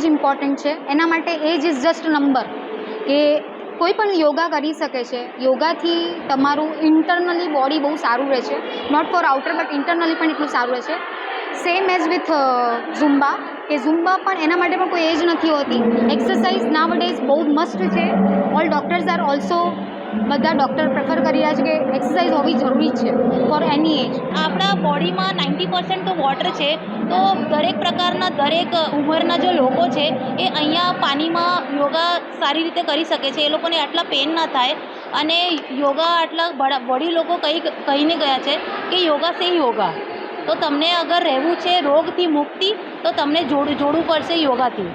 જ ઇમ્પોર્ટન્ટ છે. એના માટે એજ ઇઝ જસ્ટ નંબર કે કોઈ પણ યોગા કરી શકે છે. યોગાથી તમારું ઇન્ટરનલી બોડી બહુ સારું રહે છે, not for outer but internally પણ એટલું સારું રહે છે. સેમ એઝ વિથ ઝુમ્બા, કે ઝુમ્બા પણ એના માટે પણ કોઈ એજ નથી હોતી. એક્સરસાઇઝ નાવડેઝ બહુ મસ્ત છે. ઓલ ડૉક્ટર્સ આર ઓલ્સો, બધા ડૉક્ટર પ્રેફર કરી રહ્યા છે કે એક્સરસાઇઝ હોવી જરૂરી છે ફોર એની એજ. આપણા બોડીમાં 90% તો વોટર છે, તો દરેક પ્રકારના દરેક ઉંમરના જે લોકો છે એ અહીંયા પાણીમાં યોગા સારી રીતે કરી શકે છે. એ લોકોને આટલા પેન ના થાય. અને યોગા આટલા વડીલ લોકો કહીને ગયા છે કે યોગા સે યોગા. તો તમને અગર રહેવું છે રોગથી મુક્તિ, તો તમને જોડવું પડશે યોગાથી.